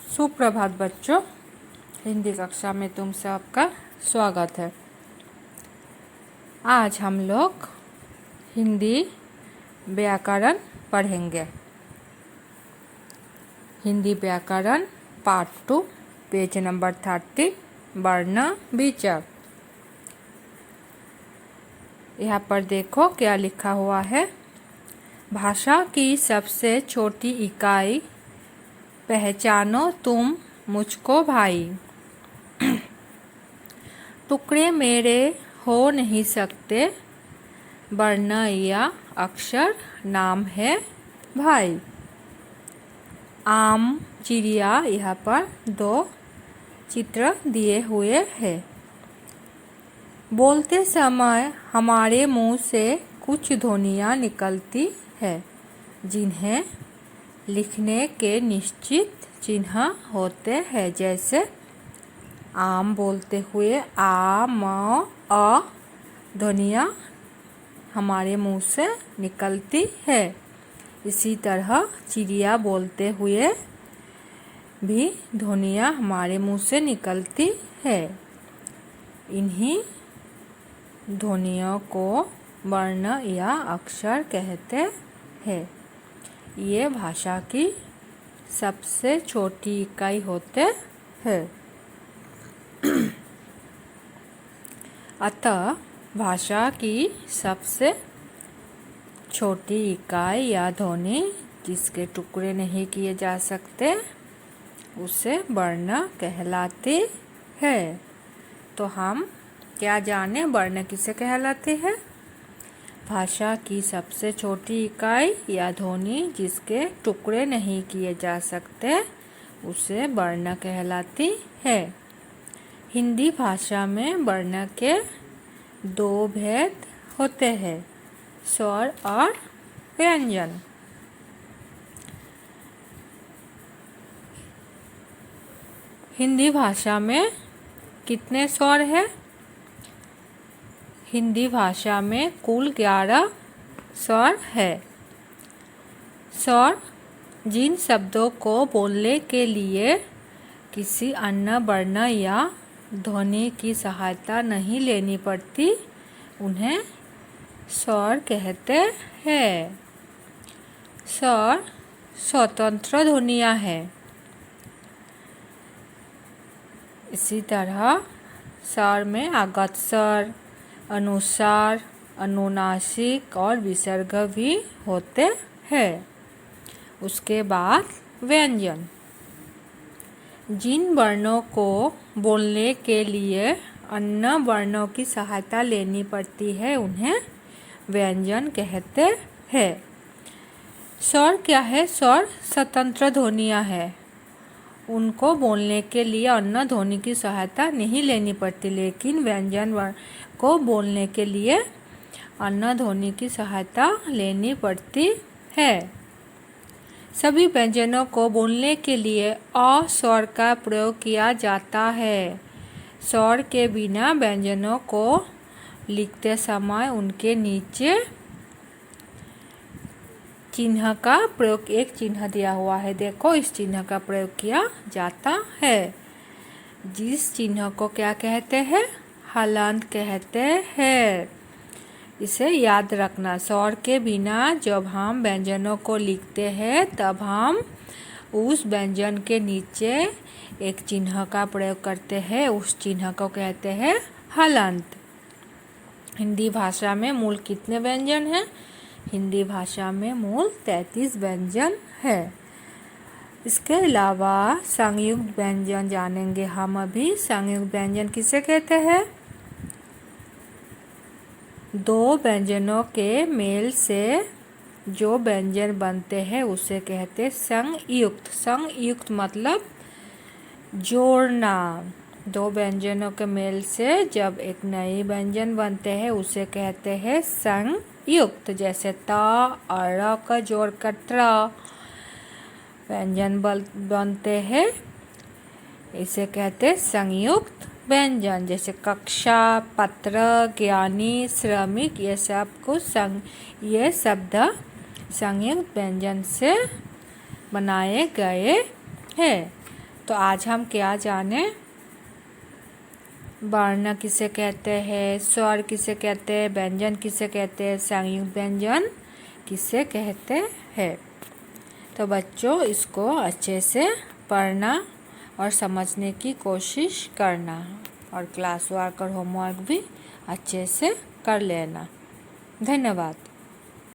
सुप्रभात बच्चों, हिंदी कक्षा में तुम सबका स्वागत है। आज हम लोग हिंदी व्याकरण पढ़ेंगे। हिंदी व्याकरण पार्ट 2 पेज नंबर 30 वर्ण विचार। यहाँ पर देखो क्या लिखा हुआ है। भाषा की सबसे छोटी इकाई पहचानो तुम मुझको भाई। टुकड़े मेरे हो नहीं सकते, वर्ण या अक्षर नाम है भाई। आम, चिड़िया, यहाँ पर 2 चित्र दिए हुए हैं। बोलते समय हमारे मुंह से कुछ ध्वनियाँ निकलती है जिन्हें लिखने के निश्चित चिन्ह होते हैं। जैसे आम बोलते हुए आ, म, अ ध्वनियाँ हमारे मुंह से निकलती है। इसी तरह चिड़िया बोलते हुए भी ध्वनियाँ हमारे मुंह से निकलती है। इन्हीं ध्वनियों को वर्ण या अक्षर कहते हैं। ये भाषा की सबसे छोटी इकाई होते हैं। अतः भाषा की सबसे छोटी इकाई या ध्वनि जिसके टुकड़े नहीं किए जा सकते उसे वर्ण कहलाते हैं। तो हम क्या जाने वर्ण किसे कहलाते हैं? भाषा की सबसे छोटी इकाई या ध्वनि जिसके टुकड़े नहीं किए जा सकते उसे वर्ण कहलाती है। हिंदी भाषा में वर्ण के 2 भेद होते हैं, स्वर और व्यंजन। हिंदी भाषा में कितने स्वर हैं? हिंदी भाषा में कुल 11 स्वर है। स्वर जिन शब्दों को बोलने के लिए किसी अन्य वर्ण या ध्वनि की सहायता नहीं लेनी पड़ती उन्हें स्वर कहते हैं। स्वर स्वतंत्र ध्वनियाँ हैं। इसी तरह स्वर में आगत स्वर, अनुस्वार, अनुनासिक और विसर्ग भी होते हैं। उसके बाद व्यंजन। जिन वर्णों को बोलने के लिए अन्य वर्णों की सहायता लेनी पड़ती है उन्हें व्यंजन कहते हैं। स्वर क्या है? स्वर स्वतंत्र ध्वनियाँ हैं। उनको बोलने के लिए अन्य ध्वनि की सहायता नहीं लेनी पड़ती, लेकिन व्यंजन वर्ण को बोलने के लिए अन्य ध्वनि की सहायता लेनी पड़ती है। सभी व्यंजनों को बोलने के लिए अ स्वर का प्रयोग किया जाता है। स्वर के बिना व्यंजनों को लिखते समय उनके नीचे चिन्ह का प्रयोग, एक चिन्ह दिया हुआ है, देखो इस चिन्ह का प्रयोग किया जाता है। जिस चिन्ह को क्या कहते हैं? हलंत कहते हैं। इसे याद रखना। स्वर के बिना जब हम व्यंजनों को लिखते हैं तब हम उस व्यंजन के नीचे एक चिन्ह का प्रयोग करते हैं। उस चिन्ह को कहते हैं हलंत। हिंदी भाषा में मूल कितने व्यंजन हैं? हिंदी भाषा में मूल 33 व्यंजन है। इसके अलावा संयुक्त व्यंजन जानेंगे हम अभी। संयुक्त व्यंजन किसे कहते हैं? 2 व्यंजनों के मेल से जो व्यंजन बनते हैं उसे कहते हैं संयुक्त। संयुक्त मतलब जोड़ना। 2 व्यंजनों के मेल से जब एक नई व्यंजन बनते हैं उसे कहते हैं संयुक्त। जैसे त और र का जोड़कर त्र व्यंजन बनते हैं, इसे कहते हैं संयुक्त व्यंजन। जैसे कक्षा, पत्र, ज्ञानी, श्रमिक, ये शब्द संयुक्त व्यंजन से बनाए गए हैं। तो आज हम क्या जाने, वर्ण किसे कहते हैं, स्वर किसे कहते हैं, व्यंजन किसे कहते हैं, संयुक्त व्यंजन किसे कहते हैं। तो बच्चों इसको अच्छे से पढ़ना और समझने की कोशिश करना और क्लास वर्क और होमवर्क भी अच्छे से कर लेना। धन्यवाद।